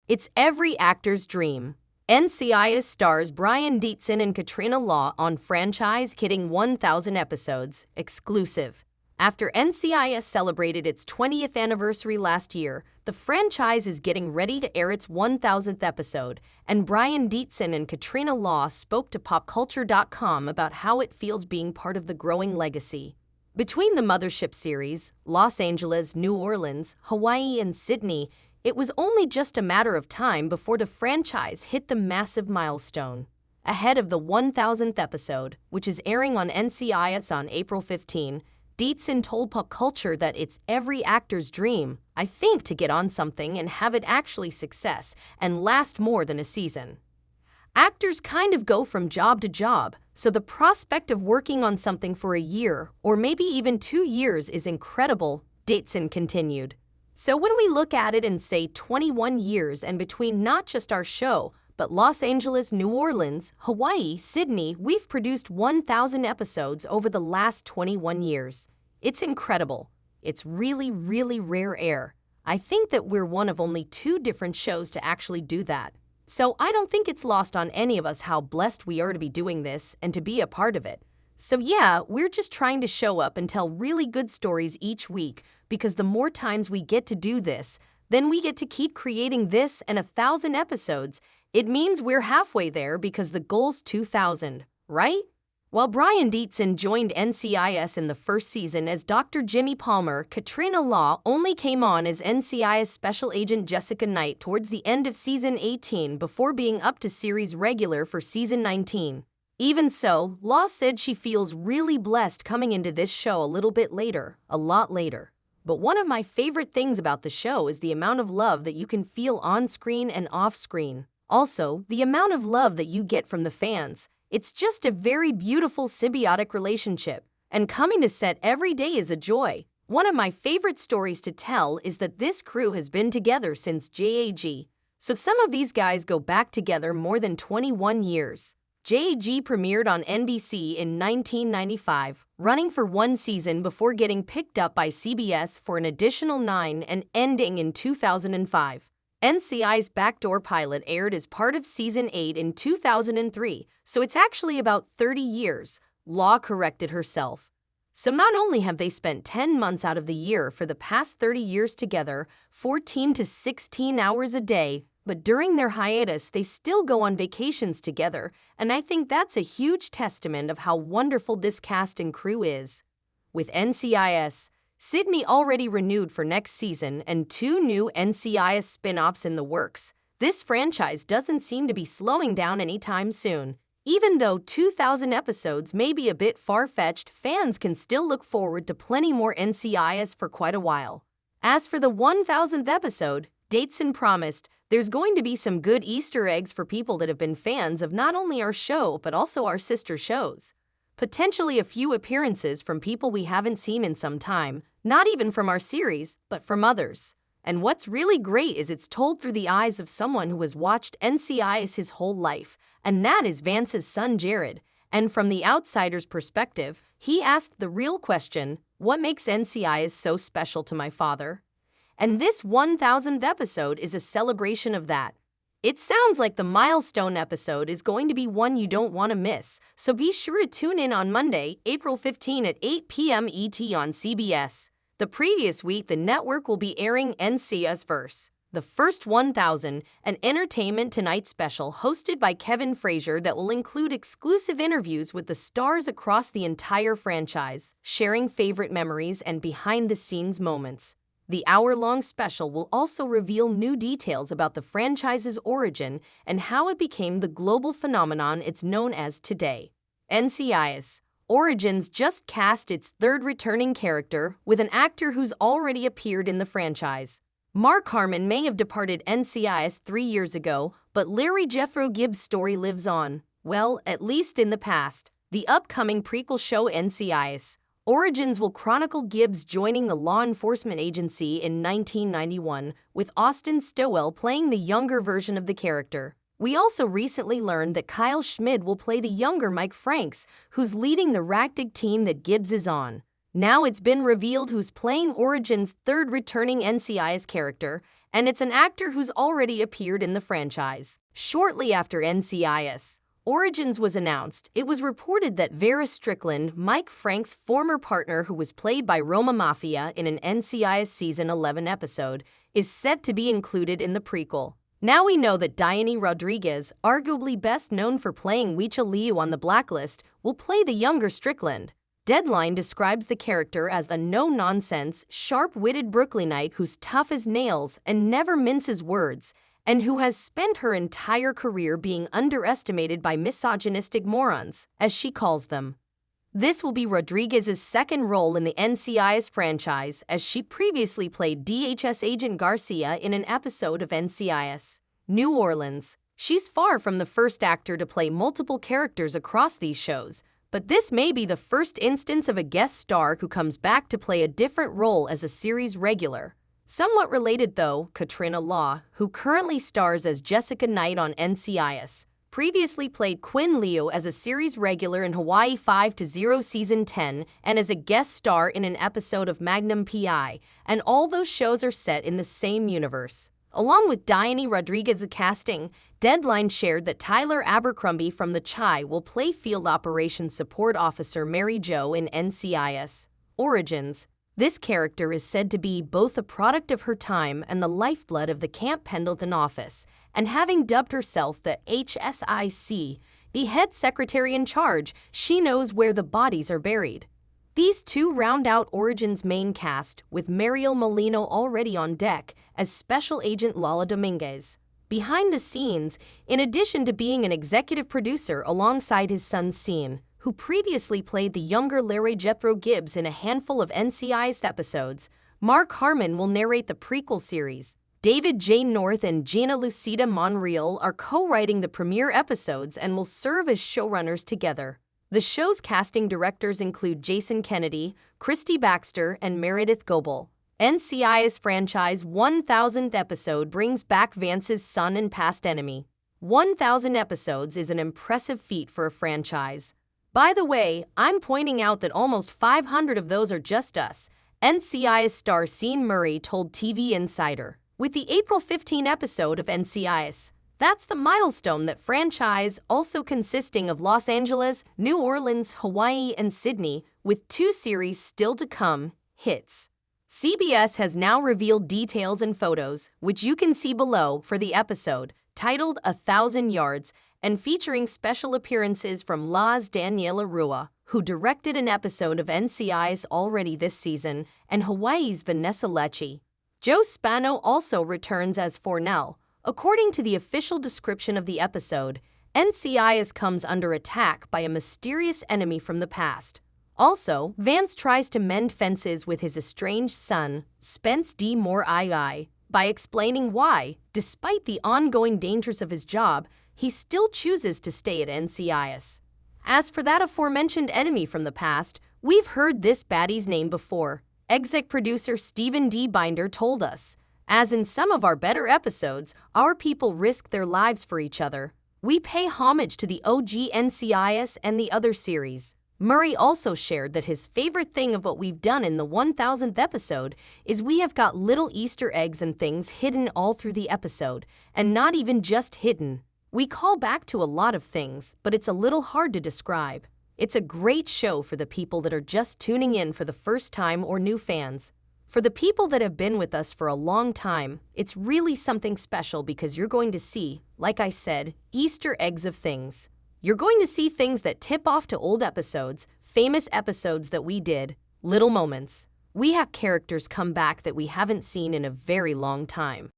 It's every actor's dream. NCIS stars Brian Dietzen and Katrina on franchise hitting 1,000 episodes, exclusive. After NCIS celebrated its 20th anniversary last year, the franchise is getting ready to air its 1,000th episode, and Brian Dietzen and Katrina spoke to popculture.com about how it feels being part of the growing legacy. Between the Mothership series, Los Angeles, New Orleans, Hawaii, and Sydney, it was only just a matter of time before the franchise hit the massive milestone. Ahead of the 1,000th episode, which is airing on NCIS on April 15, Dietzen told Pop Culture that it's every actor's dream, I think, to get on something and have it actually success and last more than a season. Actors kind of go from job to job, so the prospect of working on something for a year or maybe even 2 years is incredible, Dietzen continued. So when we look at it and say 21 years and between not just our show, but Los Angeles, New Orleans, Hawaii, Sydney, we've produced 1,000 episodes over the last 21 years. It's incredible. It's really, really rare air. I think that we're one of only 2 different shows to actually do that. So I don't think it's lost on any of us how blessed we are to be doing this and to be a part of it. So yeah, we're just trying to show up and tell really good stories each week, because the more times we get to do this, then we get to keep creating this and 1,000 episodes. It means we're halfway there because the goal's 2,000, right? While Brian Dietzen joined NCIS in the first season as Dr. Jimmy Palmer, Katrina only came on as NCIS Special Agent Jessica Knight towards the end of season 18 before being up to series regular for season 19. Even so, Law said she feels really blessed coming into this show a little bit later, a lot later. But one of my favorite things about the show is the amount of love that you can feel on screen and off screen. Also, the amount of love that you get from the fans. It's just a very beautiful symbiotic relationship. And coming to set every day is a joy. One of my favorite stories to tell is that this crew has been together since JAG. So some of these guys go back together more than 21 years. JAG premiered on NBC in 1995, running for 1 season before getting picked up by CBS for an additional 9 and ending in 2005. NCIS Backdoor Pilot aired as part of Season 8 in 2003, so it's actually about 30 years, Law corrected herself. So not only have they spent 10 months out of the year for the past 30 years together, 14 to 16 hours a day, but during their hiatus, they still go on vacations together, and I think that's a huge testament of how wonderful this cast and crew is. With NCIS, Sydney already renewed for next season and 2 new NCIS spin-offs in the works, this franchise doesn't seem to be slowing down anytime soon. Even though 2,000 episodes may be a bit far-fetched, fans can still look forward to plenty more NCIS for quite a while. As for the 1,000th episode, Dietzen promised there's going to be some good Easter eggs for people that have been fans of not only our show but also our sister shows. Potentially a few appearances from people we haven't seen in some time, not even from our series, but from others. And what's really great is it's told through the eyes of someone who has watched NCIS his whole life, and that is Vance's son Jared. And from the outsider's perspective, he asked the real question, what makes NCIS so special to my father? And this 1,000th episode is a celebration of that. It sounds like the milestone episode is going to be one you don't want to miss, so be sure to tune in on Monday, April 15 at 8 p.m. ET on CBS. The previous week, the network will be airing NCIS Verse, the first 1,000, an Entertainment Tonight special hosted by Kevin Frazier that will include exclusive interviews with the stars across the entire franchise, sharing favorite memories and behind-the-scenes moments. The hour-long special will also reveal new details about the franchise's origin and how it became the global phenomenon it's known as today. NCIS Origins just cast its 3rd returning character with an actor who's already appeared in the franchise. Mark Harmon may have departed NCIS 3 years ago, but Larry Jeffro Gibbs' story lives on, well, at least in the past. The upcoming prequel show NCIS Origins will chronicle Gibbs joining the law enforcement agency in 1991, with Austin Stowell playing the younger version of the character. We also recently learned that Kyle Schmid will play the younger Mike Franks, who's leading the ragtag team that Gibbs is on. Now it's been revealed who's playing Origins' 3rd returning NCIS character, and it's an actor who's already appeared in the franchise. Shortly after NCIS Origins was announced, it was reported that Vera Strickland, Mike Frank's former partner who was played by Roma Mafia in an NCIS Season 11 episode, is set to be included in the prequel. Now we know that Dietzen Rodriguez, arguably best known for playing Wecha Liu on The Blacklist, will play the younger Strickland. Deadline describes the character as a no-nonsense, sharp-witted Brooklynite who's tough as nails and never minces words, and who has spent her entire career being underestimated by misogynistic morons, as she calls them. This will be Rodriguez's second role in the NCIS franchise, as she previously played DHS Agent Garcia in an episode of NCIS New Orleans. She's far from the first actor to play multiple characters across these shows, but this may be the first instance of a guest star who comes back to play a different role as a series regular. Somewhat related though, Katrina, who currently stars as Jessica Knight on NCIS, previously played Quinn Leo as a series regular in Hawaii 5-0 Season 10 and as a guest star in an episode of Magnum P.I., and all those shows are set in the same universe. Along with Dietzen Rodriguez's casting, Deadline shared that Tyler Abercrombie from The Chi will play Field Operations Support Officer Mary Jo in NCIS Origins. This character is said to be both a product of her time and the lifeblood of the Camp Pendleton office, and having dubbed herself the HSIC, the head secretary in charge, she knows where the bodies are buried. These two round out Origins' main cast, with Mariel Molino already on deck as Special Agent Lala Dominguez. Behind the scenes, in addition to being an executive producer alongside his son Sean, who previously played the younger Larry Jethro Gibbs in a handful of NCIS episodes, Mark Harmon will narrate the prequel series. David J. North and Gina Lucida Monreal are co-writing the premiere episodes and will serve as showrunners together. The show's casting directors include Jason Kennedy, Christy Baxter, and Meredith Goebel. NCIS franchise 1000th episode brings back Vance's son and past enemy. 1,000 episodes is an impressive feat for a franchise. By the way, I'm pointing out that almost 500 of those are just us, NCIS star Sean Murray told TV Insider. With the April 15 episode of NCIS, that's the milestone that franchise, also consisting of Los Angeles, New Orleans, Hawaii, and Sydney, with 2 series still to come, hits. CBS has now revealed details and photos, which you can see below, for the episode, titled 1,000 Yards, and featuring special appearances from La's Daniela Rua, who directed an episode of NCIS already this season, and Hawaii's Vanessa Lecce. Joe Spano also returns as Fornell. According to the official description of the episode, NCIS comes under attack by a mysterious enemy from the past. Also, Vance tries to mend fences with his estranged son, Spence D. Moore II, by explaining why, despite the ongoing dangers of his job, he still chooses to stay at NCIS. As for that aforementioned enemy from the past, we've heard this baddie's name before. Exec producer Stephen D. Binder told us, as in some of our better episodes, our people risk their lives for each other. We pay homage to the OG NCIS and the other series. Murray also shared that his favorite thing of what we've done in the 1000th episode is we have got little Easter eggs and things hidden all through the episode, and not even just hidden. We call back to a lot of things, but it's a little hard to describe. It's a great show for the people that are just tuning in for the first time or new fans. For the people that have been with us for a long time, it's really something special because you're going to see, like I said, Easter eggs of things. You're going to see things that tip off to old episodes, famous episodes that we did, little moments. We have characters come back that we haven't seen in a very long time.